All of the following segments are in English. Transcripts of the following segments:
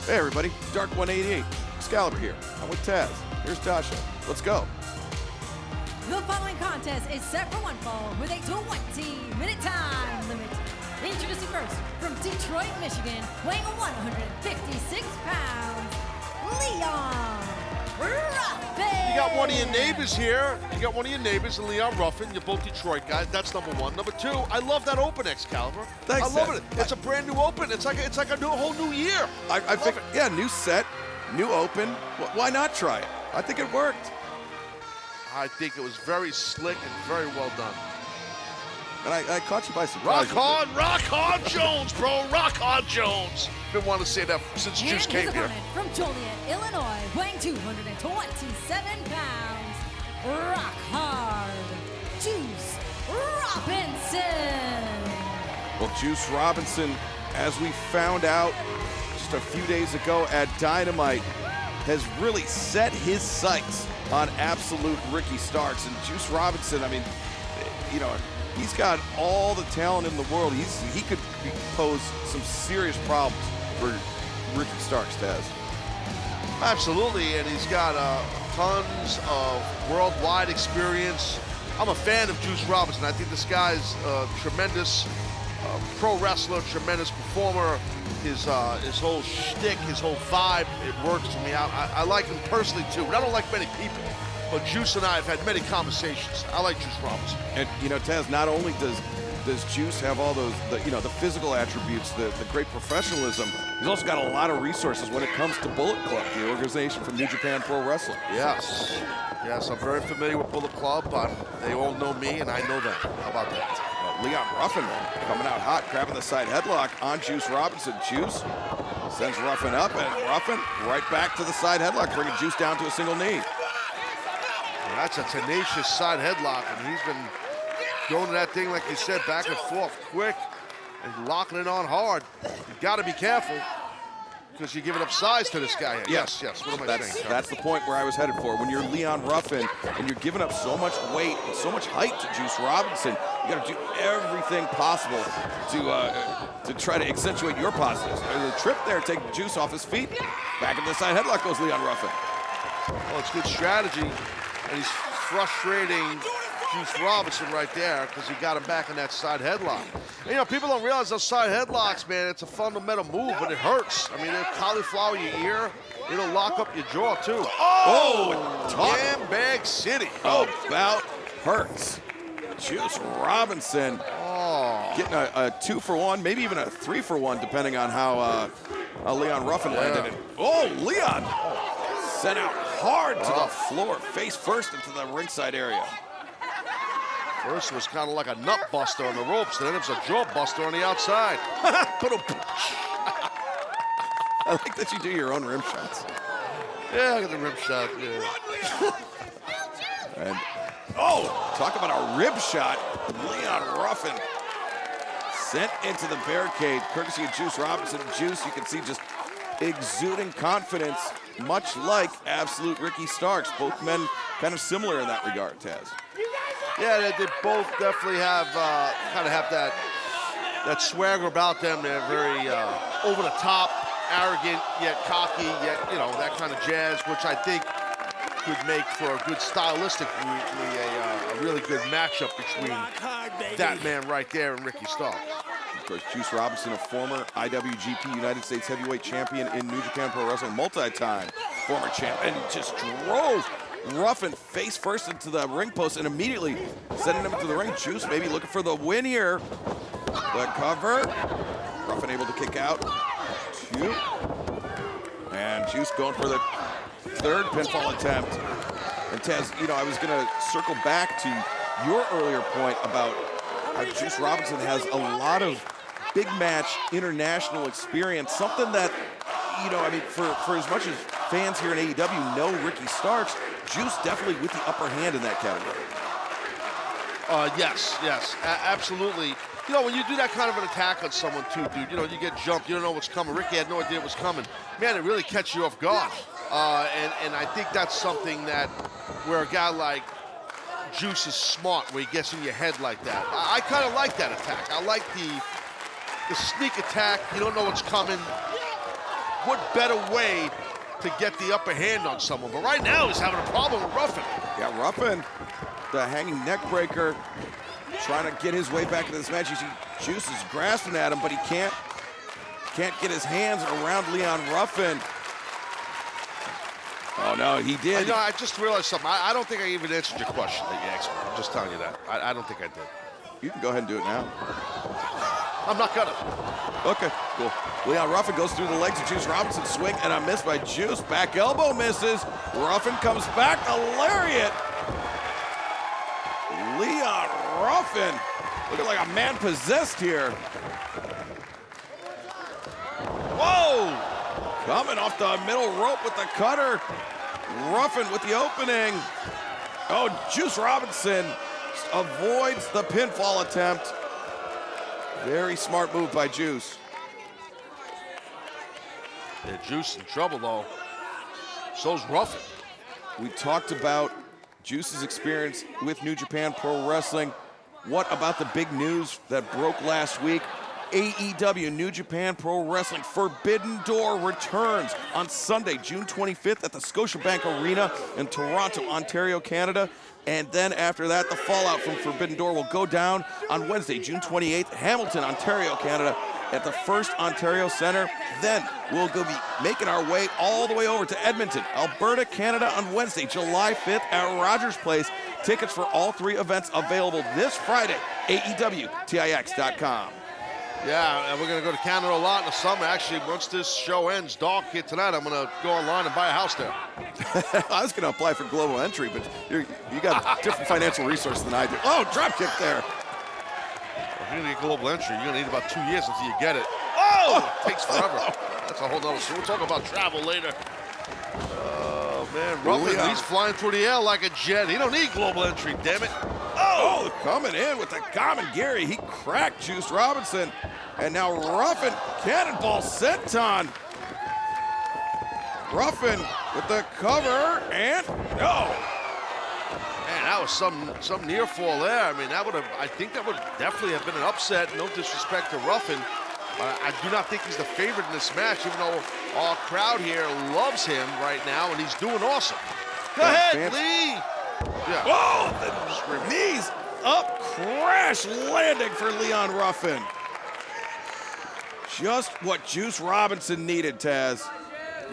Hey everybody, Dark 188, Excalibur here. I'm with Taz. Here's Dasha. Let's go. The following contest is set for one fall with a 20-minute time limit. Introducing first, from Detroit, Michigan, weighing 156 pounds, Leon Ruffin. You got one of your neighbors here. You got one of your neighbors, and Leon Ruffin. You're both Detroit guys. That's number one. Number two, I love that open, Excalibur. Thanks, I love Ted. it. It's a brand new open. It's like a whole new year. I think, yeah, new set, new open. Why not try it? I think it worked. I think it was very slick and very well done. And I caught you by surprise. Rock on Jones, bro. Rock on Jones. Been wanting to say that since Juice And came his here. opponent from Joliet, Illinois, weighing 227 pounds, rock hard, Juice Robinson. Well, Juice Robinson, as we found out just a few days ago at Dynamite, has really set his sights on absolute Ricky Starks. And Juice Robinson, I mean, you know, he's got all the talent in the world. He could pose some serious problems for Ricky Starks, Taz. Absolutely, and he's got tons of worldwide experience. I'm a fan of Juice Robinson. I think this guy's a tremendous pro wrestler, tremendous performer. His whole shtick, his whole vibe, it works for me. I like him personally too, but I don't like many people. But Juice and I have had many conversations. I like Juice Robinson. And you know, Taz, not only does Juice have all those, the physical attributes, the great professionalism, he's also got a lot of resources when it comes to Bullet Club, the organization from New Japan Pro Wrestling. Yes, I'm very familiar with Bullet Club. They all know me, and I know them. How about that? Leon Ruffin coming out hot, grabbing the side headlock on Juice Robinson. Juice sends Ruffin up, and Ruffin right back to the side headlock, bringing Juice down to a single knee. Well, that's a tenacious side headlock, and he's been going that thing, like you said, back and forth quick and locking it on hard. You got to be careful because you're giving up size to this guy. Yes. What am I saying? That's the point where I was headed for. When you're Leon Ruffin and you're giving up so much weight and so much height to Juice Robinson, you got to do everything possible to try to accentuate your positives. The trip there, take Juice off his feet. Back into the side headlock goes Leon Ruffin. Well, it's good strategy, and he's frustrating Juice Robinson right there because he got him back in that side headlock. And, you know, people don't realize those side headlocks, man, it's a fundamental move, but it hurts. I mean, it'll cauliflower your ear. It'll lock up your jaw, too. Bag City. About hurts. Juice Robinson getting a 2-for-1, maybe even a 3-for-1, depending on how Leon Ruffin landed it. Leon sent out hard to the floor, face first into the ringside area. First was kind of like a nut buster on the ropes, then it was a jaw buster on the outside. I like that you do your own rim shots. Yeah, I got the rim shot, yeah. And, talk about a rib shot. Leon Ruffin sent into the barricade, courtesy of Juice Robinson. Juice, you can see, just exuding confidence, much like absolute Ricky Starks. Both men kind of similar in that regard, Taz. Yeah, they both definitely have kind of have that swagger about them. They're very over the top, arrogant, yet cocky, yet that kind of jazz, which I think could make for a good stylistically a really good matchup between that man right there and Ricky Starks. Of course, Juice Robinson, a former IWGP United States Heavyweight Champion in New Japan Pro Wrestling, multi-time former champ, and just drove Ruffin face first into the ring post and immediately sending him to the ring. Juice maybe looking for the win here. The cover. Ruffin able to kick out. 2. And Juice going for the 3rd pinfall attempt. And Taz, I was going to circle back to your earlier point about how Juice Robinson has a lot of big match international experience. Something that, for as much as fans here in AEW know Ricky Starks, Juice definitely with the upper hand in that category. Yes, absolutely. When you do that kind of an attack on someone too, dude, you get jumped, you don't know what's coming. Ricky had no idea what was coming. Man, it really catches you off guard. And I think that's something that where a guy like Juice is smart, where he gets in your head like that. I kind of like that attack. I like the sneak attack. You don't know what's coming. what better way to get the upper hand on someone? But right now, he's having a problem with Ruffin. Yeah, Ruffin, the hanging neck breaker, trying to get his way back into this match. You see Juice is grasping at him, but he can't get his hands around Leon Ruffin. Oh, no, he did. You know, I just realized something. I don't think I even answered your question that you asked me. I'm just telling you that. I don't think I did. You can go ahead and do it now. I'm not gonna. Okay, cool. Leon Ruffin goes through the legs of Juice Robinson. Swing and a miss by Juice. Back elbow misses. Ruffin comes back. A lariat. Leon Ruffin looking like a man possessed here. Whoa! Coming off the middle rope with the cutter. Ruffin with the opening. Oh, Juice Robinson avoids the pinfall attempt. Very smart move by Juice. Yeah, Juice in trouble, though. So's Ruffin. We talked about Juice's experience with New Japan Pro Wrestling. What about the big news that broke last week? AEW New Japan Pro Wrestling Forbidden Door returns on Sunday, June 25th at the Scotiabank Arena in Toronto, Ontario, Canada. And then after that, the fallout from Forbidden Door will go down on Wednesday, June 28th, Hamilton, Ontario, Canada, at the First Ontario Center. Then we'll go be making our way all the way over to Edmonton, Alberta, Canada on Wednesday, July 5th at Rogers Place. Tickets for all three events available this Friday, AEWTIX.com. Yeah, and we're going to go to Canada a lot in the summer. Actually, once this show ends, Dark here tonight, I'm going to go online and buy a house there. I was going to apply for global entry, but you got different financial resources than I do. Oh, drop kick there. If you're going to get global entry, you're going to need about 2 years until you get it. Oh! It takes forever. That's a whole nother story. We'll talk about travel later. Oh, man. Ruffin, he's flying through the air like a jet. He don't need global entry, damn it. Oh, coming in with the common Gary. He cracked Juice Robinson. And now Ruffin, cannonball senton. Ruffin with the cover, and no. Man, that was some near fall there. I mean, I think that would definitely have been an upset. No disrespect to Ruffin. I do not think he's the favorite in this match, even though our crowd here loves him right now, and he's doing awesome. Go ahead, Lee. Yeah. Whoa, the knees up, crash landing for Leon Ruffin. Just what Juice Robinson needed, Taz.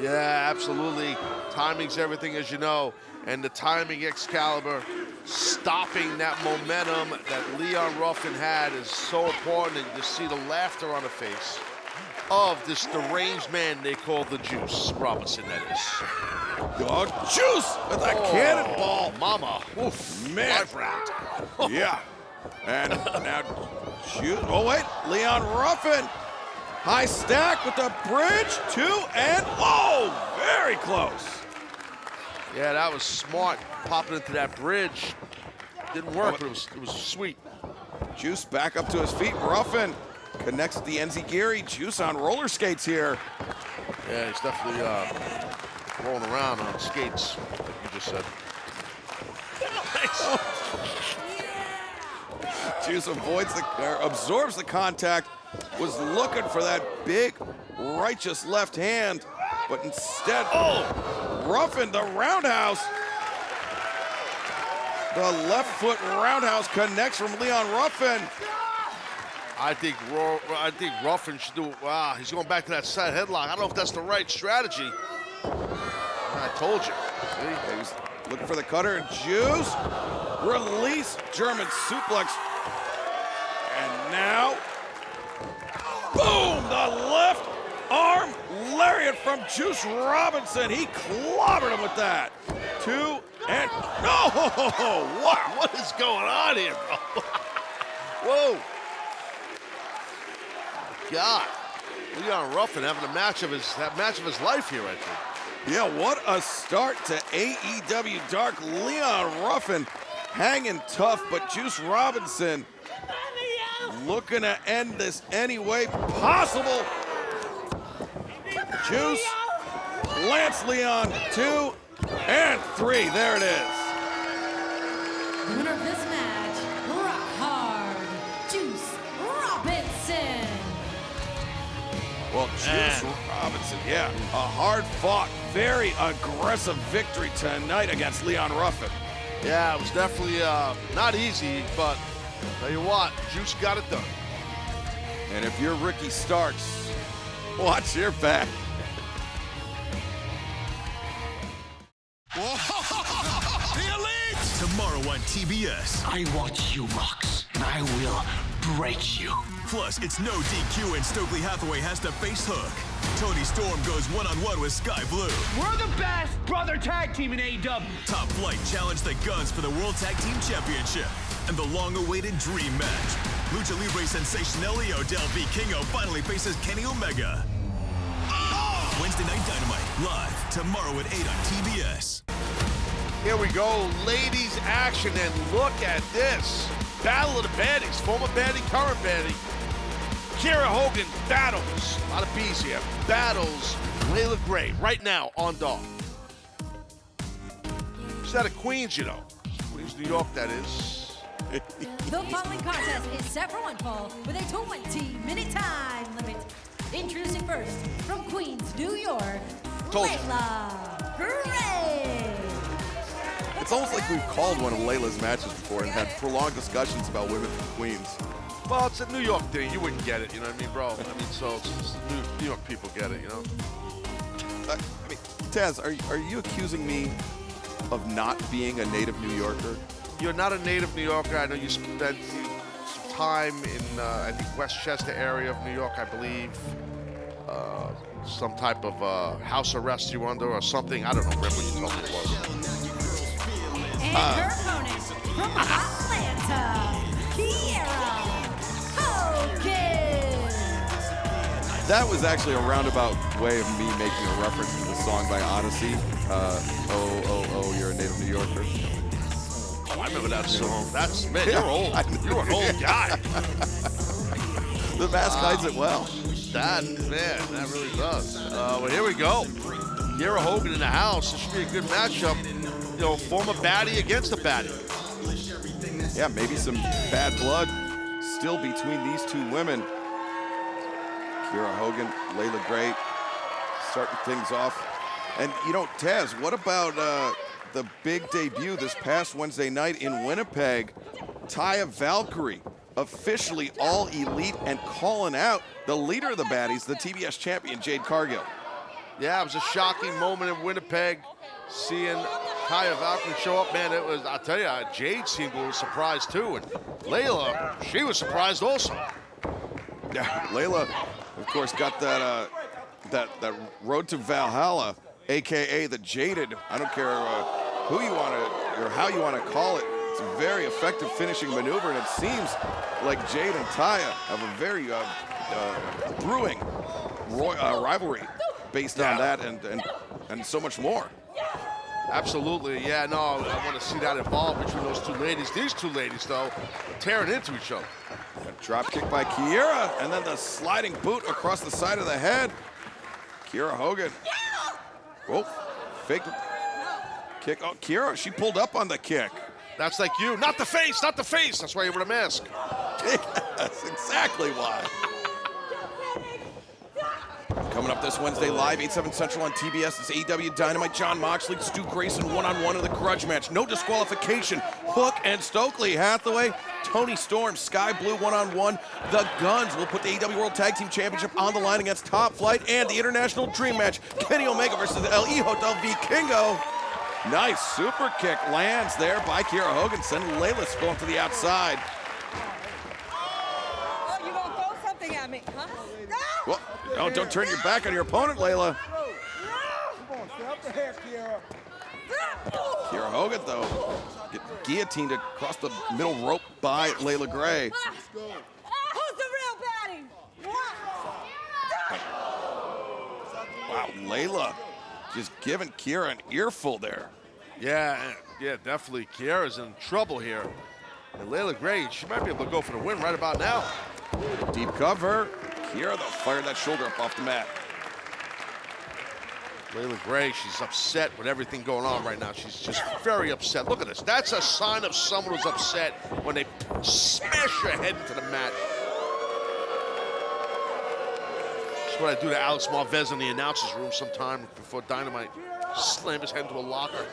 Yeah, absolutely. Timing's everything, as you know, and the timing Excalibur, stopping that momentum that Leon Ruffin had is so important, and you see the laughter on the face of this deranged man they call the Juice Robinson, that is. Oh, Juice with a cannonball. Mama. Oof, man. 5 round. Yeah. And now Juice. Oh, wait. Leon Ruffin. High stack with the bridge. 2 and very close. Yeah, that was smart. Popping into that bridge. Didn't work, but it was sweet. Juice back up to his feet. Ruffin connects the Enziguri. Juice on roller skates here. Yeah, he's definitely rolling around on skates, like you just said. Juice absorbs the contact. Was looking for that big righteous left hand, but instead, Ruffin the roundhouse. The left foot roundhouse connects from Leon Ruffin. I think Ruffin should do. Wow, he's going back to that side headlock. I don't know if that's the right strategy. I told you. See, he's looking for the cutter. Juice release German suplex, and now, boom! The left arm lariat from Juice Robinson. He clobbered him with that. 2 and no! What is going on here, bro? Whoa! God, Leon Ruffin having a match of his life here, I think. Yeah, what a start to AEW Dark. Leon Ruffin hanging tough, but Juice Robinson looking to end this any way possible. Juice plants Leon. 2 and 3. There it is. The winner of this match, Rock Hard, Juice Robinson. Well, Juice Robinson, yeah. A hard-fought, very aggressive victory tonight against Leon Ruffin. Yeah, it was definitely not easy, but tell you what, Juice got it done. And if you're Ricky Starks, watch your back. The Elite! Tomorrow on TBS. I watch you rocks, and I will break you. Plus, it's no DQ and Stokely Hathaway has to face Hook. Toni Storm goes one-on-one with Sky Blue. We're the best brother tag team in AEW. Top Flight challenge the Guns for the World Tag Team Championship. And the long-awaited Dream Match. Lucha Libre sensation Elio Del Vikingo finally faces Kenny Omega. Wednesday Night Dynamite, live tomorrow at 8 on TBS. Here we go, ladies action, and look at this. Battle of the baddies, former baddie, current baddie. Kiera Hogan battles, a lot of B's here, battles Leila Gray right now on Dark. She's out of Queens, you know. Queens, New York, that is. The following contest is set for one fall with a 20-minute time limit. Introducing first, from Queens, New York, Told you. Leila Gray. It's almost like we've called one of Layla's matches before and had prolonged discussions about women from Queens. Well, it's a New York thing. You wouldn't get it, you know what I mean, bro? I mean, so it's just New York people get it, you know? I mean, Taz, are you accusing me of not being a native New Yorker? You're not a native New Yorker. I know you spent some time in, I think, Westchester area of New York, I believe. Some type of house arrest you under or something. I don't know. Remember what you told me it was. And her opponent from Atlanta, Kiera Hogan. That was actually a roundabout way of me making a reference to the song by Odyssey. Oh, you're a native New Yorker. Oh, I remember that song. That's, man, you're old. You're an old guy. The mask hides it well. That really does. Well, here we go. Kiera Hogan in the house. This should be a good matchup. You know, former baddie against a baddie. Yeah, maybe some bad blood still between these two women. Kiera Hogan, Leila Gray, starting things off. And, you know, Taz, what about the big debut this past Wednesday night in Winnipeg? Taya Valkyrie, officially all elite and calling out the leader of the baddies, the TBS champion, Jade Cargill. Yeah, it was a shocking moment in Winnipeg, seeing Taya Valkyrie show up. Man, it was, I'll tell you, Jade seemed a little surprised too. And Leila, she was surprised also. Yeah, Leila, of course, got that road to Valhalla, AKA the Jaded. I don't care who you want to, or how you want to call it. It's a very effective finishing maneuver, and it seems like Jade and Taya have a very brewing rivalry based on that and so much more. Absolutely, yeah, no, I want to see that evolve between those two ladies. These two ladies, though, are tearing into each other. A drop kick by Kiera, and then the sliding boot across the side of the head. Kiera Hogan. Oh, fake kick. Oh, Kiera, she pulled up on the kick. That's like you. Not the face, not the face. That's why you wear a mask. That's exactly why. Coming up this Wednesday live, 8/7 Central on TBS, it's AEW Dynamite. John Moxley, Stu Grayson, one-on-one in the grudge match. No disqualification. Hook and Stokely Hathaway. Toni Storm, Sky Blue, one-on-one. The Guns will put the AEW World Tag Team Championship on the line against Top Flight and the International Dream Match. Kenny Omega versus El Hijo del Vikingo. Nice super kick lands there by Kiera Hogan, sending Leila spilling to the outside. Oh, you gonna throw something at me, huh? No! Well, no, don't turn your back on your opponent, Leila. Kiera Hogan, though, get guillotined across the middle rope by Leila Gray. Who's the real baddie? Wow, Leila just giving Kiera an earful there. Yeah, definitely. Kiera's in trouble here. And Leila Gray, she might be able to go for the win right about now. Deep cover. Kiera, though, fired that shoulder up off the mat. Leila Gray, she's upset with everything going on right now. She's just very upset. Look at this. That's a sign of someone who's upset when they smash her head into the mat. That's what I do to Alex Marvez in the announcer's room sometime before Dynamite. Slam his head into a locker.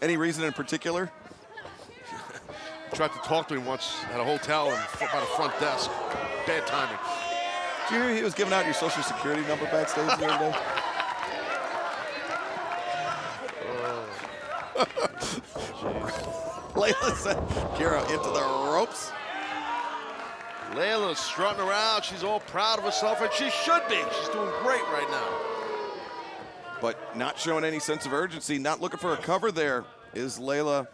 Any reason in particular? Tried to talk to him once at a hotel and by the front desk. Bad timing. Did you hear he was giving out your social security number backstage the other day? Leila sent Kiera into the ropes. Leila's strutting around. She's all proud of herself, and she should be. She's doing great right now. But not showing any sense of urgency, not looking for a cover there is Leila.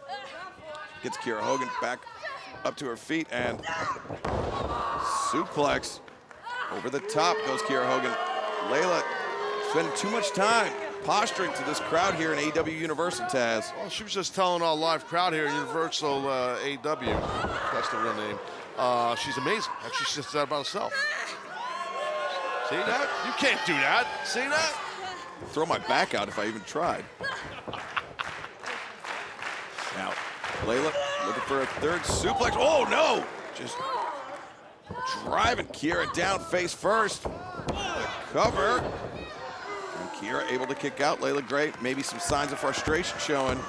Gets Kiera Hogan back up to her feet and suplex. Over the top goes Kiera Hogan. Leila spending too much time posturing to this crowd here in AEW Universal, Taz. Well, she was just telling our live crowd here at Universal AEW, that's the real name. She's amazing. Actually, she says that about herself. See that? You can't do that. See that? Throw my back out if I even tried. Now, Leila looking for a third suplex. Oh, no! Just driving Kiera down face first. The cover. And Kiera able to kick out. Leila Gray, maybe some signs of frustration showing.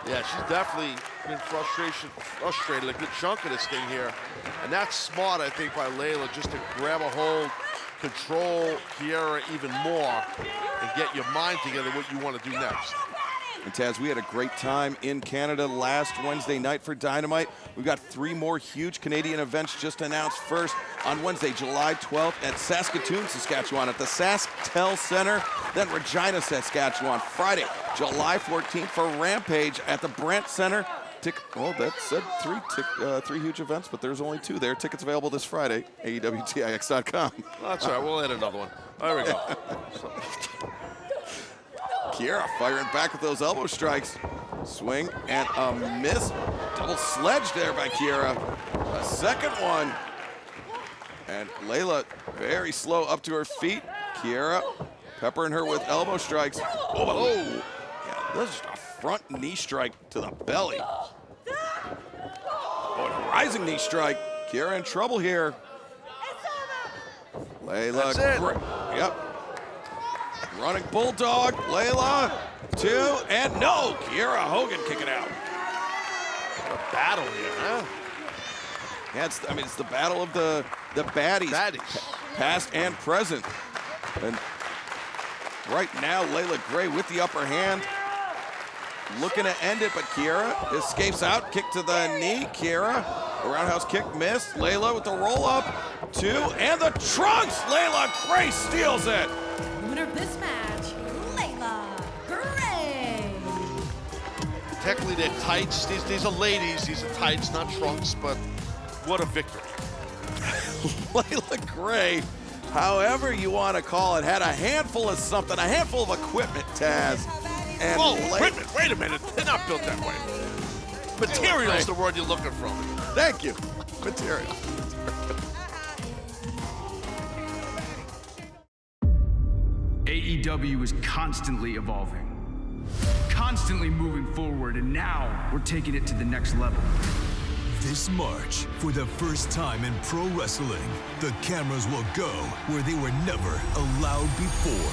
Yeah, she's definitely been frustrated a good chunk of this thing here. And that's smart, I think, by Leila, just to grab a hold, control Kiera even more, and get your mind together what you want to do next. And Taz, we had a great time in Canada last Wednesday night for Dynamite. We've got 3 more huge Canadian events just announced. First, on Wednesday, July 12th at Saskatoon, Saskatchewan at the SaskTel Center. Then Regina, Saskatchewan. Friday, July 14th for Rampage at the Brent Center. Well, that said 3 huge events, but there's only 2 there. Tickets available this Friday, AEWTIX.com. That's all right, we'll add another one. There we go. Kiera firing back with those elbow strikes. Swing and a miss. Double sledge there by Kiera. A second one. And Leila very slow up to her feet. Kiera peppering her with elbow strikes. Oh, yeah, that's just a front knee strike to the belly. Oh, and a rising knee strike. Kiera in trouble here. Leila. That's it. Yep. Running bulldog, Leila, 2, and no, Kiera Hogan kicking out. What a battle here, huh? Yeah, it's the battle of the baddies, past and present. And right now, Leila Gray with the upper hand, looking to end it, but Kiera escapes out, kick to the knee, Kiera, a roundhouse kick missed, Leila with the roll up, 2, and the trunks, Leila Gray steals it. Winner of this match, Leila Gray. Technically, they're tights. These are ladies. These are tights, not trunks, but what a victory. Leila Gray, however you want to call it, had a handful of something, a handful of equipment, Taz. And Whoa, equipment, wait a minute. They're not built that way. Material is the word you're looking for. Thank you. Material. AEW is constantly evolving, constantly moving forward, and now we're taking it to the next level. This March, for the first time in pro wrestling, the cameras will go where they were never allowed before.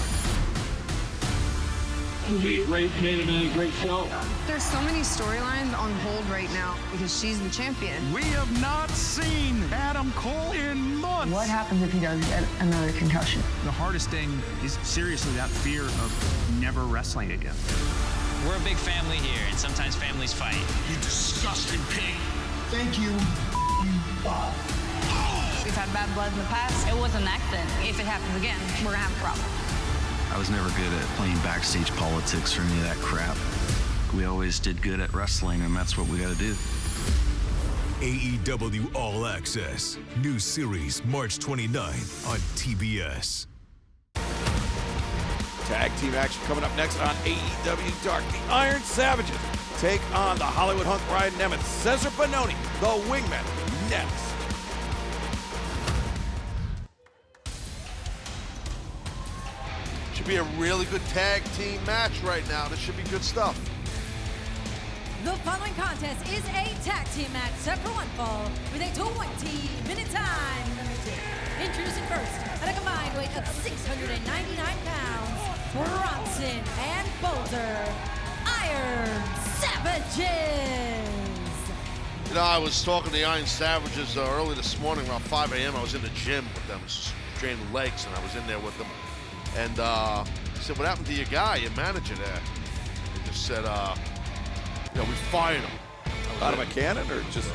Great main event, great show. There's so many storylines on hold right now because she's the champion. We have not seen Adam Cole in months. What happens if he does get another concussion? The hardest thing is seriously that fear of never wrestling again. We're a big family here, and sometimes families fight. You disgusting pig. Thank you, Bob. We've had bad blood in the past. It was an accident. If it happens again, we're gonna have a problem. I was never good at playing backstage politics or any of that crap. We always did good at wrestling, and that's what we got to do. AEW All Access. New series March 29th on TBS. Tag team action coming up next on AEW Dark. The Iron Savages take on the Hollywood Hunk Ryan Nemeth, Cesar Bononi, the Wingmen, next. Should be a really good tag team match right now. This should be good stuff. The following contest is a tag team match set for one fall with a 20-minute time limit. Introducing first, at a combined weight of 699 pounds, Bronson and Boulder, Iron Savages. You know, I was talking to the Iron Savages early this morning, around 5 a.m. I was in the gym with them, just training legs, and I was in there with them. And I said, what happened to your guy, your manager there? They just said, you know, we fired him. Out of a cannon or just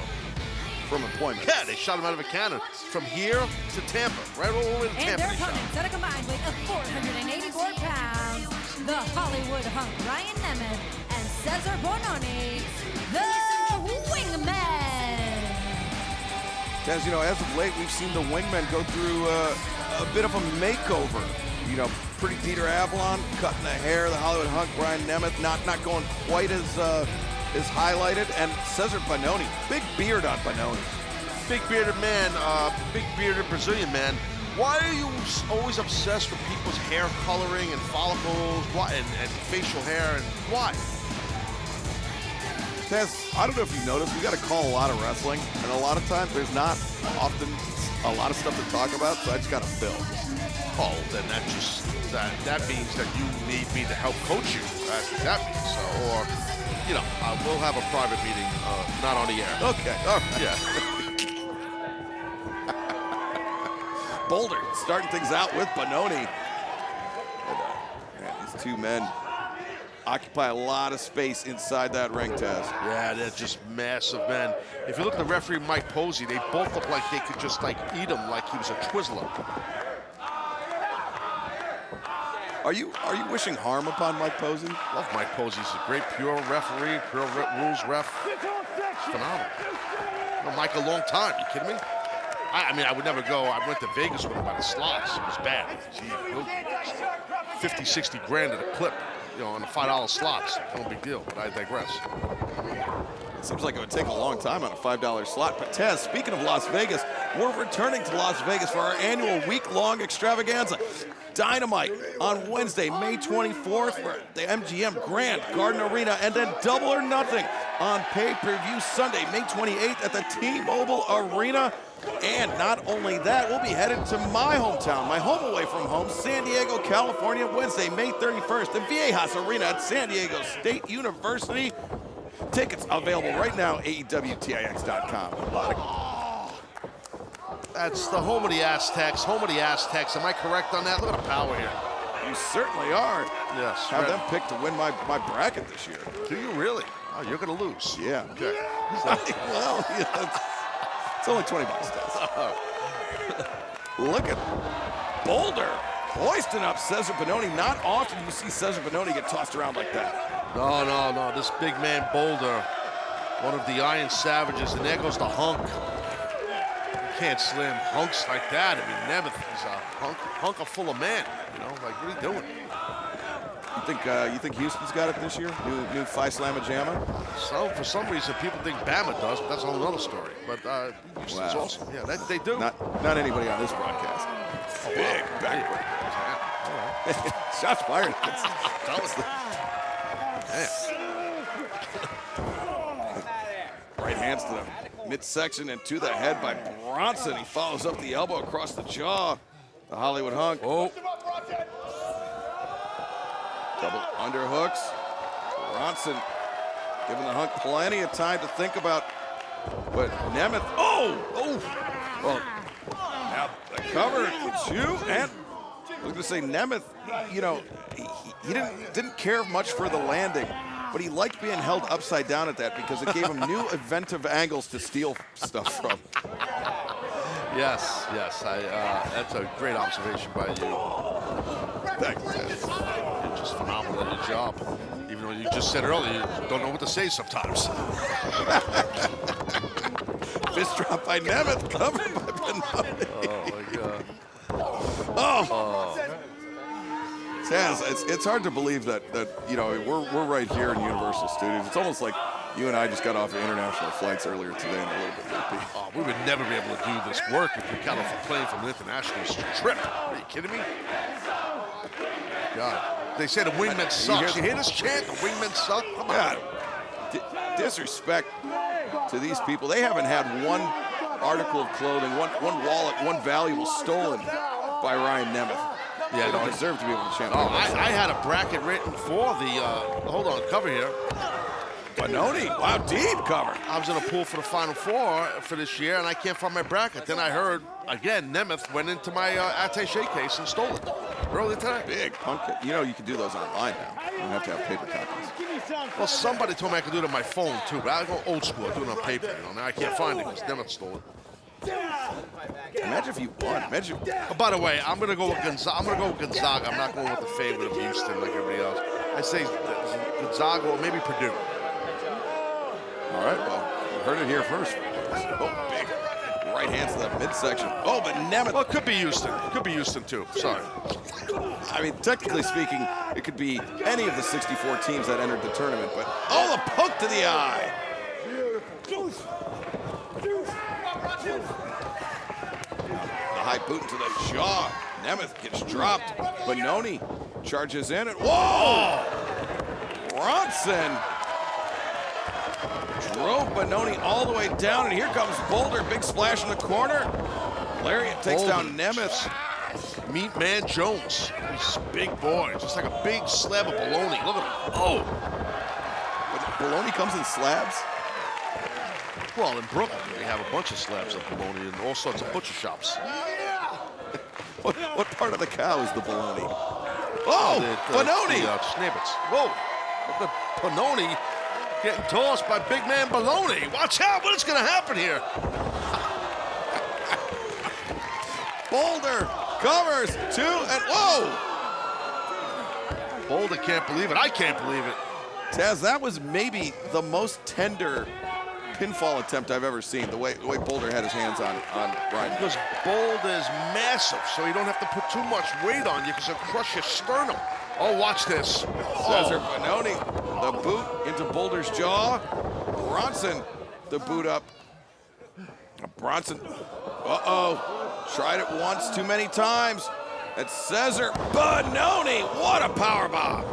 from employment? Yeah, they shot him out of a cannon. From here to Tampa, right all the way to Tampa. And their opponents at a combined weight of 484 pounds, the Hollywood hunk Ryan Nemeth and Cesar Bononi, the Wingmen. As you know, as of late, we've seen the Wingmen go through a bit of a makeover. You know, pretty Peter Avalon cutting the hair, the Hollywood hunk Ryan Nemeth not going quite as highlighted, and Cesar Bononi, big beard on Bononi. Big bearded man, big bearded Brazilian man. Why are you always obsessed with people's hair coloring and follicles and facial hair, and why? Taz, I don't know if you noticed, we got to call a lot of wrestling, and a lot of times there's not often a lot of stuff to talk about, so I just got to fill. Oh, then that means that you need me to help coach you. That's what that means. So, or, you know, we'll have a private meeting, not on the air. Okay, all right. Yeah. Boulder starting things out with Bononi. Man, these two men occupy a lot of space inside that ring, Taz. Yeah, they're just massive men. If you look at the referee, Mike Posey, they both look like they could just like eat him like he was a Twizzler. Are you wishing harm upon Mike Posey? Love Mike Posey. He's a great pure referee, pure rules ref. Phenomenal. I've known Mike a long time. You kidding me? I mean, I would never go. I went to Vegas with him by the slots. It was bad. Gee, 50, 60 grand at a clip, you know, on the $5 slots. No big deal, but I digress. It seems like it would take a long time on a $5 slot. But Tez, speaking of Las Vegas, we're returning to Las Vegas for our annual week-long extravaganza. Dynamite on Wednesday, May 24th for the MGM Grand Garden Arena, and then Double or Nothing on pay-per-view Sunday, May 28th at the T-Mobile Arena. And not only that, we'll be headed to my hometown, my home away from home, San Diego, California, Wednesday, May 31st, the Viejas Arena at San Diego State University. Tickets available right now, AEWTIX.com. That's the home of the Aztecs, Am I correct on that? Look at the power here. You certainly are. Yes. Have them picked to win my bracket this year. Do you really? Oh, you're going to lose. Yeah. Okay. Well, yeah, it's only $20, Tez. Look at Boulder hoisting up Cesar Bononi. Not often you see Cesar Bononi get tossed around like that. No. This big man Boulder, one of the Iron Savages, and there goes the hunk. You can't slam hunks like that. I mean, Nemeth is a hunker full of man. You know, like, what are you doing? You think Houston's got it this year? New Phi Slamma Jamma? So for some reason people think Bama does, but that's a whole other story. But Houston's awesome. Yeah, they do. Not anybody on this broadcast. Oh, big backward. Shots fired. That was the right hands to the midsection and to the head by Bronson. He follows up the elbow across the jaw. The Hollywood hunk. Oh. Double underhooks. Bronson giving the hunk plenty of time to think about. But Nemeth, well, now the cover, two, and I was gonna say Nemeth, you know, he didn't care much for the landing, but he liked being held upside down at that because it gave him new inventive angles to steal stuff from. Yes, that's a great observation by you. Thank you. You're just phenomenal at your job. Even though you just said earlier, you don't know what to say sometimes. Fist drop by Nemeth, covered by Bononi. Oh, my God. Oh. Taz, it's hard to believe that you know, we're right here in Universal Studios. It's almost like you and I just got off of international flights earlier today and a little bit loopy. Oh, we would never be able to do this work if we got off a plane from an international trip. Are you kidding me? God. They say the Wingmen suck. You hear this chant? The Wingmen suck? Come on. disrespect to these people. They haven't had one article of clothing, one wallet, one valuable stolen by Ryan Nemeth. Yeah, they don't deserve to be able to champion. I had a bracket written for the, hold on, cover here. Benoni, wow, deep cover. I was in a pool for the Final Four for this year, and I can't find my bracket. Then I heard, again, Nemeth went into my attaché case and stole it early today. Big pumpkin. You know, you can do those online now. You don't have to have paper copies. Well, somebody told me I could do it on my phone, too, but I go old school. I do it on paper, you know. Now I can't find it because Nemeth stole it. Imagine if you won. Imagine. Oh, by the way, I'm gonna go with Gonzaga. I'm not going with the favorite of Houston like everybody else. I say Gonzaga or maybe Purdue. All right, well, you heard it here first. Oh, big right hands to the midsection. Oh, but Nemeth. Well, it could be Houston. It could be Houston, too. Sorry. I mean, technically speaking, it could be any of the 64 teams that entered the tournament, but oh, a poke to the eye. The high boot to the jaw. Nemeth gets dropped. Benoni charges in and whoa! Bronson drove Benoni all the way down, and here comes Boulder. Big splash in the corner. Lariat takes down Nemeth. Meat Man Jones. He's a big boy, just like a big slab of bologna. Look at him. Oh! But bologna comes in slabs? Well, in Brooklyn, they have a bunch of slabs of bologna in all sorts of butcher shops. What part of the cow is the bologna? Oh, Benoni! Snippets. Whoa! Look at Benoni getting tossed by big man Bologna. Watch out! What is going to happen here? Boulder covers 2 and whoa! Boulder can't believe it. I can't believe it. Taz, that was maybe the most tender pinfall attempt I've ever seen. The way Boulder had his hands on Ryan. Because Boulder is massive, so you don't have to put too much weight on you because it'll crush your sternum. Oh, watch this. Cesar Benoni, the boot into Boulder's jaw. Bronson, the boot up. Bronson, tried it once too many times. It's Cesar Benoni, what a power bomb.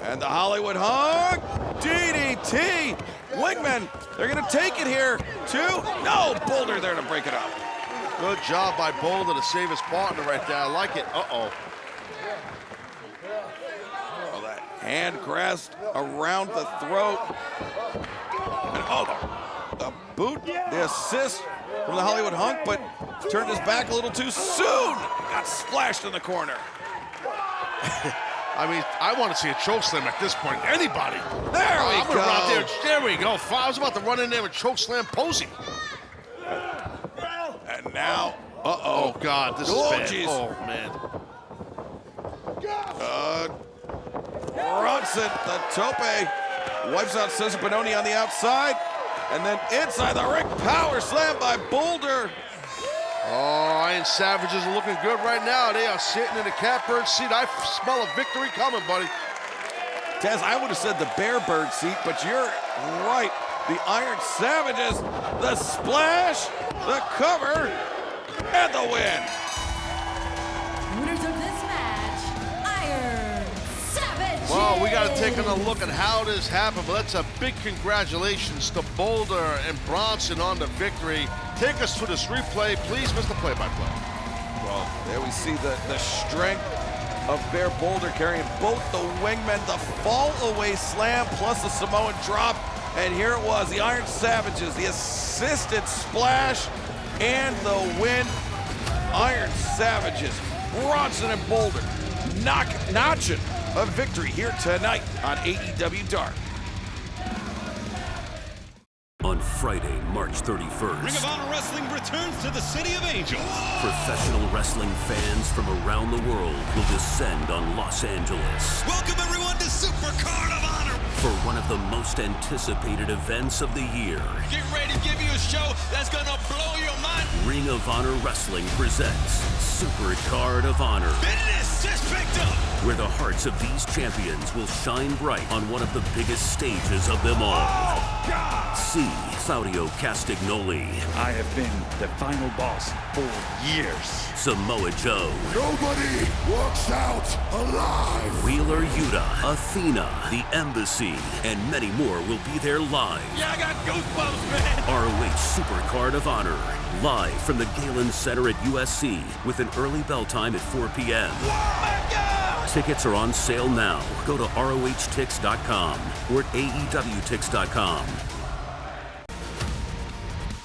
And the Hollywood hug, DDT. Wingmen, they're gonna take it here. 2, no, Boulder there to break it up. Good job by Boulder to save his partner right there. I like it. Uh-oh. Oh, that hand grasp around the throat. And the boot, the assist from the Hollywood hunk, but turned his back a little too soon. Got splashed in the corner. I mean, I want to see a chokeslam at this point. Anybody. There we go. Out there we go. I was about to run in there and chokeslam Posey. And now, oh, God, this is bad. Geez. Oh, man. Bronson, the tope, wipes out Cesar Benoni on the outside, and then inside the ring, power slam by Boulder. Oh, Iron Savages are looking good right now. They are sitting in the catbird seat. I smell a victory coming, buddy. Taz, I would have said the bear bird seat, but you're right. The Iron Savages, the splash, the cover, and the win. Winners of this match, Iron Savages. Well, we got to take a look at how this happened, but that's a big congratulations to Boulder and Bronson on the victory. Take us to this replay, please, Mr. Play-by-Play. Well, there we see the strength of Bear Boulder carrying both the Wingmen, the fall-away slam plus the Samoan drop. And here it was, the Iron Savages, the assisted splash, and the win. Iron Savages, Bronson and Boulder, notching a victory here tonight on AEW Dark. On Friday, March 31st, Ring of Honor Wrestling returns to the City of Angels. Professional wrestling fans from around the world will descend on Los Angeles. Welcome everyone to Super Card of Honor. For one of the most anticipated events of the year. Get ready to give you a show that's gonna blow your mind. Ring of Honor Wrestling presents Super Card of Honor. Business just picked up. where the hearts of these champions will shine bright on one of the biggest stages of them all. See Claudio Castagnoli. I have been the final boss for years. Samoa Joe. Nobody walks out alive. Wheeler Yuta, Athena, The Embassy, and many more will be there live. Yeah, I got goosebumps, man. ROH Supercard of Honor, live from the Galen Center at USC with an early bell time at 4 p.m. Tickets are on sale now. Go to ROHTix.com or at AEWTix.com.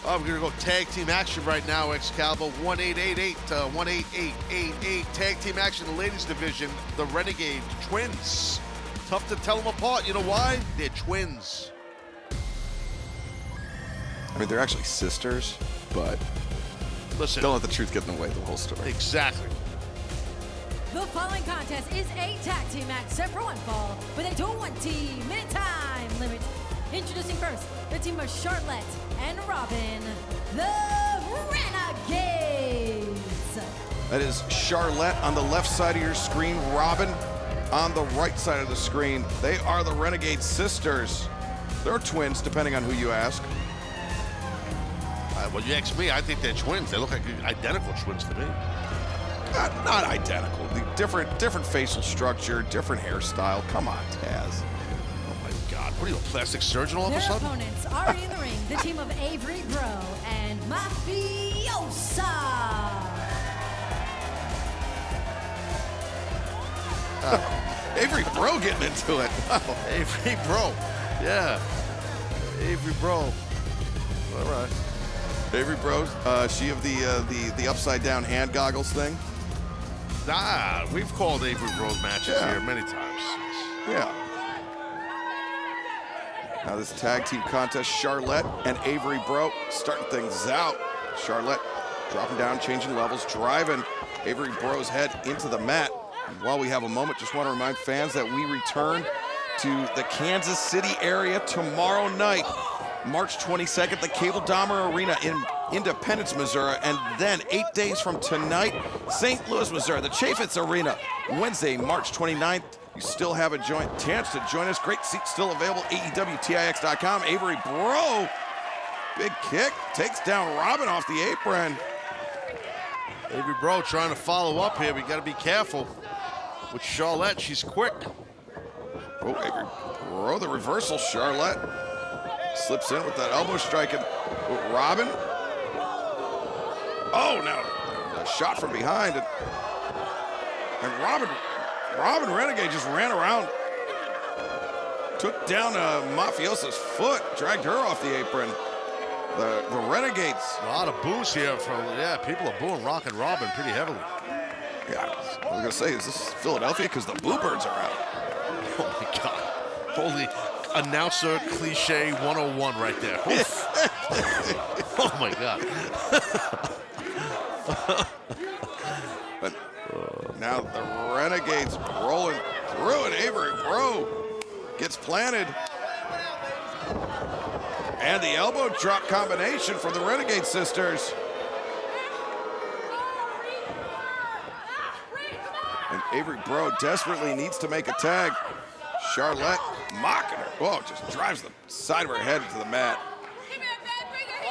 Oh, we're going to go tag team action right now, Excalibur. 1-888-18888. Tag team action, the ladies division, the Renegade Twins. Tough to tell them apart. You know why? They're twins. I mean, they're actually sisters, but listen, don't let the truth get in the way of the whole story. Exactly. The following contest is a tag team match set for one fall with a 20-minute time limit. Introducing first, the team of Charlotte and Robin, the Renegades. That is Charlotte on the left side of your screen, Robin on the right side of the screen. They are the Renegade sisters. They're twins, depending on who you ask. Well, you ask me, I think they're twins. They look like identical twins to me. Not identical. The different facial structure, different hairstyle. Come on, Taz. Oh my God! What are you, a plastic surgeon all of a sudden? Their opponents are in the ring. The team of Avery Bro and Mafiosa. Avery Bro getting into it. Wow. Avery Bro, yeah. Avery Bro. All right. Avery Bro, she of the upside down hand goggles thing. Nah, we've called Avery Bros matches here many times. Yeah. Now this tag team contest, Charlotte and Avery Bro starting things out. Charlotte dropping down, changing levels, driving Avery Bro's head into the mat. And while we have a moment, just want to remind fans that we return to the Kansas City area tomorrow night, March 22nd, the Cable Dahmer Arena in Independence, Missouri, and then 8 days from tonight, St. Louis, Missouri, the Chaffetz Arena, Wednesday, March 29th. You still have a chance to join us. Great seats still available, AEWTIX.com. Avery Bro, big kick, takes down Robin off the apron. Avery Bro trying to follow up here. We got to be careful with Charlotte. She's quick. Oh, Avery Bro, the reversal, Charlotte. Slips in with that elbow strike, and Robin. Oh, now a shot from behind, and Robin Renegade just ran around, took down Mafiosa's foot, dragged her off the apron. The Renegades. A lot of boos here from people are booing Rockin' Robin pretty heavily. Yeah, I was gonna say, is this Philadelphia? Because the Boo Birds are out. Oh my God! Holy. Announcer cliche 101 right there. Oh my God. But now the Renegades rolling through it. Avery Bro gets planted. And the elbow drop combination from the Renegade sisters. And Avery Bro desperately needs to make a tag. Charlotte mocking her. Whoa, just drives the side of her head into the mat.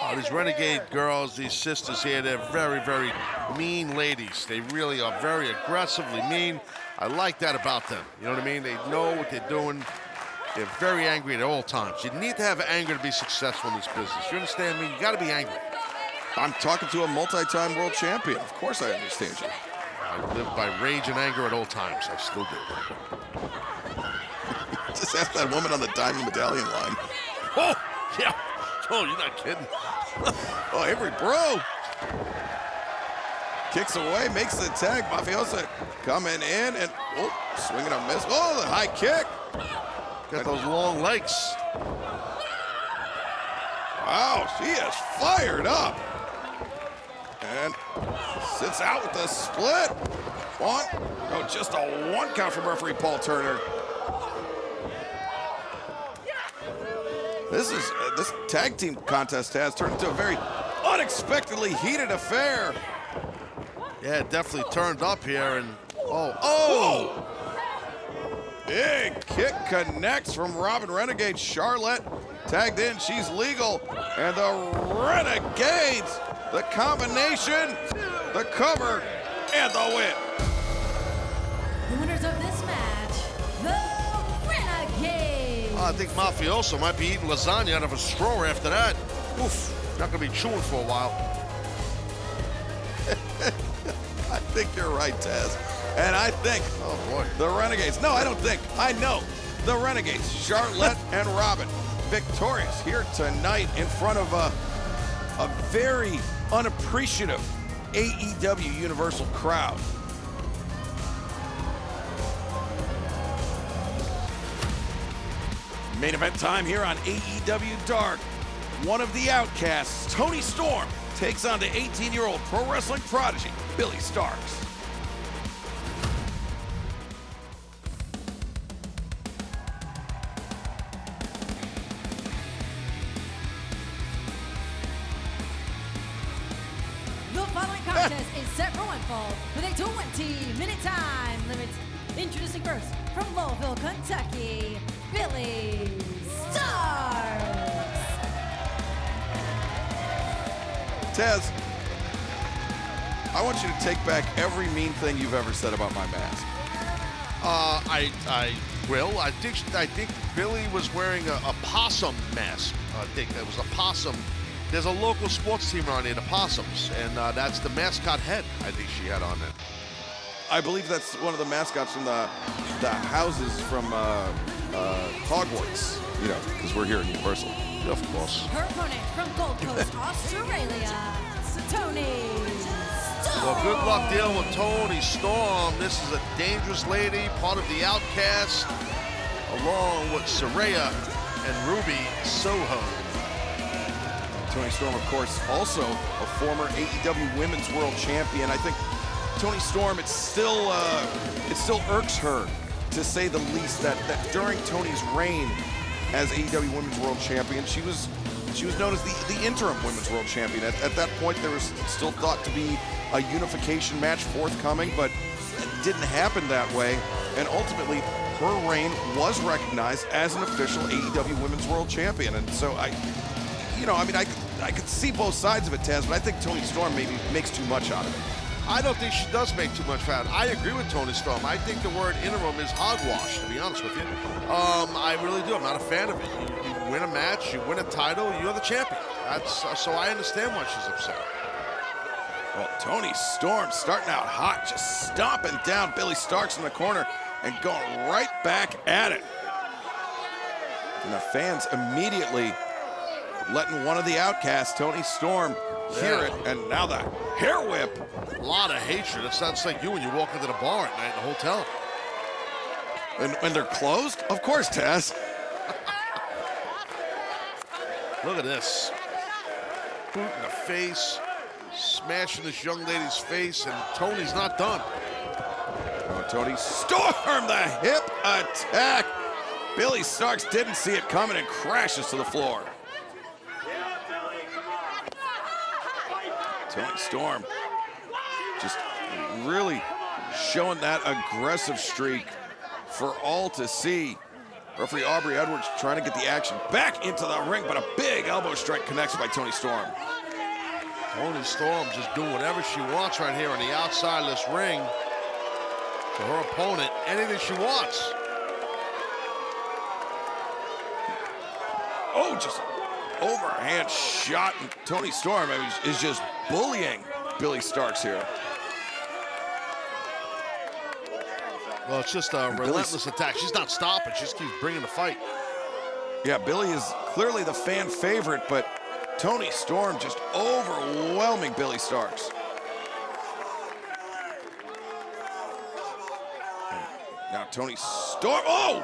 Oh, these Renegade girls, these sisters here, they're very, very mean ladies. They really are very aggressively mean. I like that about them. You know what I mean? They know what they're doing. They're very angry at all times. You need to have anger to be successful in this business. You understand me? You got to be angry. I'm talking to a multi-time world champion. Of course I understand you. I live by rage and anger at all times. I still do. Just ask that woman on the Diamond Medallion line. Oh, yeah. Oh, you're not kidding. Oh, Avery Bro kicks away, makes the tag. Mafiosa coming in and swinging a miss. Oh, the high kick. Got those long legs. Wow, she is fired up. And sits out with the split. Just a one count from referee Paul Turner. This tag team contest has turned into a very unexpectedly heated affair. Yeah, it definitely turned up here, and oh, kick connects from Robin Renegade. Charlotte tagged in, she's legal. And the Renegades, the combination, the cover, and the win. The winners of this match, the Renegades. I think Mafioso might be eating lasagna out of a straw after that. Oof, not gonna be chewing for a while. I think you're right, Taz. And I think the Renegades, no, I don't think, I know, the Renegades, Charlotte and Robin, victorious here tonight in front of a very unappreciative AEW Universal crowd. Main event time here on AEW Dark. One of the outcasts, Toni Storm, takes on the 18-year-old pro wrestling prodigy, Billie Starkz. The following contest is set for one fall with a 20-minute time limit. Introducing first, from Louisville, Kentucky, Billie Starkz. Taz, I want you to take back every mean thing you've ever said about my mask. I will. I think Billie was wearing a possum mask. I think that was a possum. There's a local sports team around here, the Possums, and that's the mascot head I think she had on it. I believe that's one of the mascots from the houses from Hogwarts, you know, because we're here at Universal. Yeah, of course. Her opponent from Gold Coast, Australia, Toni Storm. Well, good luck dealing with Toni Storm. This is a dangerous lady, part of the Outcast, along with Saraya and Ruby Soho. Toni Storm, of course, also a former AEW Women's World Champion. I think Toni Storm, it still irks her, to say the least, that during Toni's reign as AEW Women's World Champion, she was known as the interim Women's World Champion. At that point, there was still thought to be a unification match forthcoming, but it didn't happen that way. And ultimately, her reign was recognized as an official AEW Women's World Champion. And so I could see both sides of it, Taz, but I think Toni Storm maybe makes too much out of it. I don't think she does make too much out of it. I agree with Toni Storm. I think the word interim is hogwash, to be honest with you. I really do. I'm not a fan of it. You win a match, you win a title, you're the champion. So I understand why she's upset. Well, Toni Storm starting out hot, just stomping down Billie Starkz in the corner and going right back at it. And the fans immediately letting one of the outcasts, Toni Storm, hear it, and now the hair whip. A lot of hatred. It sounds like you when you walk into the bar at night in the hotel. And they're closed? Of course, Taz. Look at this. Boot in the face, smashing this young lady's face, and Toni's not done. Oh, Toni Storm, the hip attack. Billie Starkz didn't see it coming and crashes to the floor. Toni Storm just really showing that aggressive streak for all to see. Referee Aubrey Edwards trying to get the action back into the ring, but a big elbow strike connects by Toni Storm. Toni Storm just doing whatever she wants right here on the outside of this ring to her opponent, anything she wants. Oh, just overhand shot, and Toni Storm is just bullying Billie Starkz here. Well, it's just a relentless attack. She's not stopping. She just keeps bringing the fight. Yeah, Billie is clearly the fan favorite, but Toni Storm just overwhelming Billie Starkz. Now Toni Storm, oh!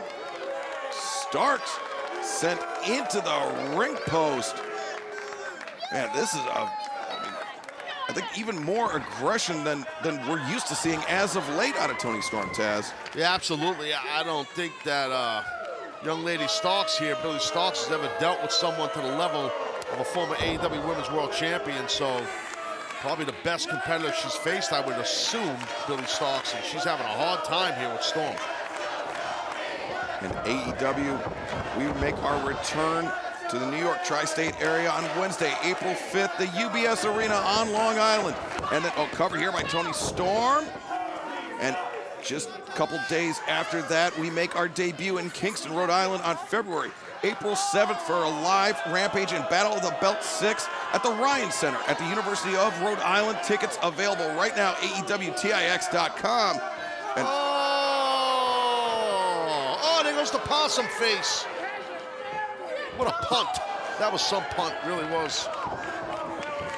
Starkz sent into the ring post. Man, this is I think even more aggression than we're used to seeing as of late out of Toni Storm, Taz. Yeah, absolutely. I don't think that young lady Starkz here, Billie Starkz, has ever dealt with someone to the level of a former AEW Women's World Champion. So probably the best competitor she's faced, I would assume, Billie Starkz, and she's having a hard time here with Storm. And AEW, we make our return to the New York tri-state area on Wednesday, April 5th, the UBS Arena on Long Island. And then, covered here by Toni Storm. And just a couple days after that, we make our debut in Kingston, Rhode Island on April 7th for a live Rampage and Battle of the Belt 6 at the Ryan Center at the University of Rhode Island. Tickets available right now, AEWTIX.com. And there goes the possum face. What a punt. That was some punt, really was.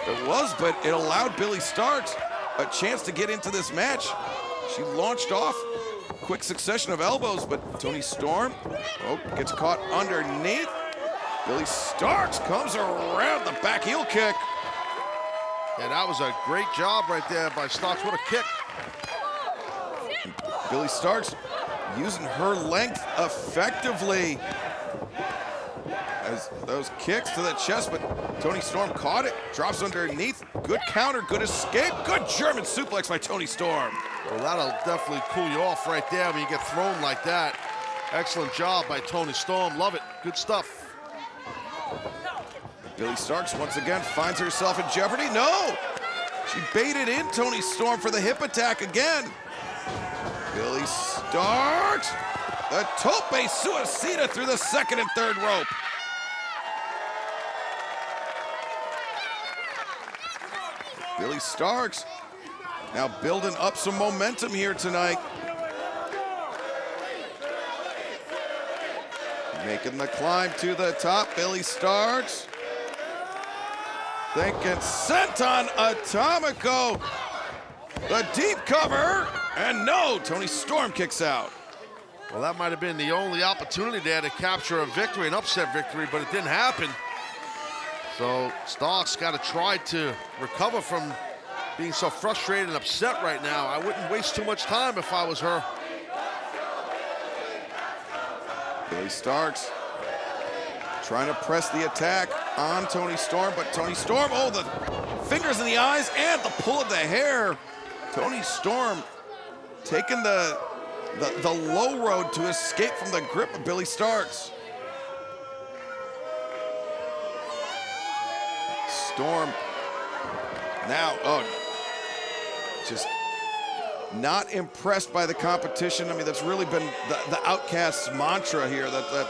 It was, but it allowed Billie Starkz a chance to get into this match. She launched off, quick succession of elbows, but Toni Storm gets caught underneath. Billie Starkz comes around the back heel kick. Yeah, that was a great job right there by Starkz. What a kick. And Billie Starkz using her length effectively. As those kicks to the chest, but Toni Storm caught it, drops underneath. Good counter, good escape, good German suplex by Toni Storm. Well, that'll definitely cool you off right there when you get thrown like that. Excellent job by Toni Storm. Love it. Good stuff. Billie Starkz once again finds herself in jeopardy. No! She baited in Toni Storm for the hip attack again. Billie Starkz, the tope suicida through the second and third rope. Billie Starkz now building up some momentum here tonight. Making the climb to the top, Billie Starkz. Thinking senton atomico. The deep cover, and no, Toni Storm kicks out. Well, that might have been the only opportunity there to capture a victory, an upset victory, but it didn't happen. So Starkz got to try to recover from being so frustrated and upset right now. I wouldn't waste too much time if I was her. Billie Starkz trying to press the attack on Toni Storm, but Toni Storm, the fingers in the eyes and the pull of the hair. Toni Storm taking the low road to escape from the grip of Billie Starkz. Storm now, just not impressed by the competition. I mean, that's really been the Outcast's mantra here, that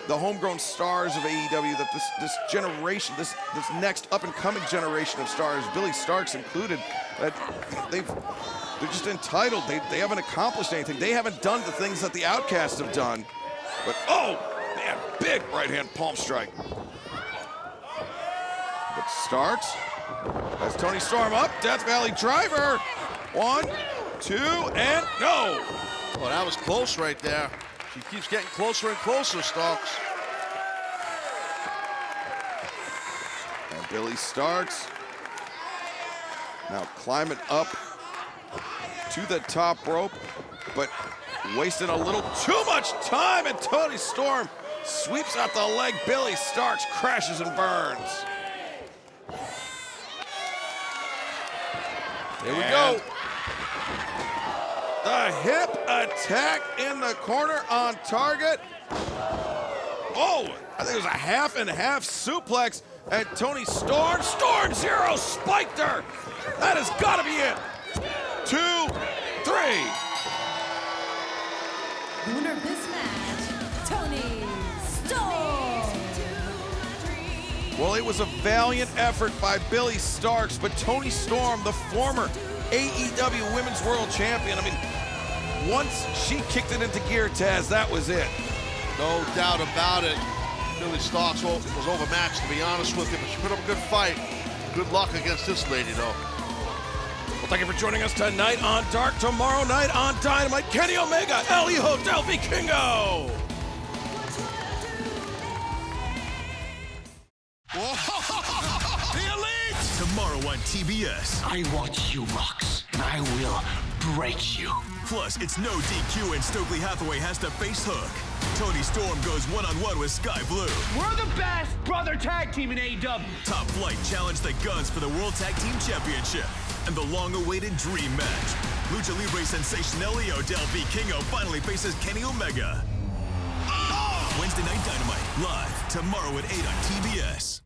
the homegrown stars of AEW, that this generation, this next up-and-coming generation of stars, Billie Starkz included, that they're just entitled. They haven't accomplished anything. They haven't done the things that the Outcasts have done. But, man, big right-hand palm strike. But Starkz has Toni Storm up, Death Valley driver. 1, 2, and no. Well, that was close right there. She keeps getting closer and closer, Starkz. And Billie Starkz now climbing up to the top rope, but wasting a little too much time, and Toni Storm sweeps out the leg. Billie Starkz crashes and burns. Here we go. The hip attack in the corner on target. I think it was a half and half suplex, and Toni Storm, Zero spiked her. That has got to be it. 2, 3. The winner of this match, Toni Storm. Well, it was a valiant effort by Billie Starkz, but Toni Storm, the former AEW Women's World Champion, I mean, once she kicked it into gear, Taz, that was it. No doubt about it. Billie Starkz was overmatched, to be honest with you, but she put up a good fight. Good luck against this lady, though. Well, thank you for joining us tonight on Dark, tomorrow night on Dynamite. Kenny Omega, El Hijo del Vikingo. The Elite! Tomorrow on TBS. I want you, Rox, and I will break you. Plus, it's no DQ and Stokely Hathaway has to face Hook. Toni Storm goes one-on-one with Sky Blue. We're the best brother tag team in AEW. Top Flight challenge the Guns for the World Tag Team Championship. And the long-awaited Dream Match. Lucha Libre sensation Elio del Vikingo finally faces Kenny Omega. Wednesday Night Dynamite, live tomorrow at 8 on TBS.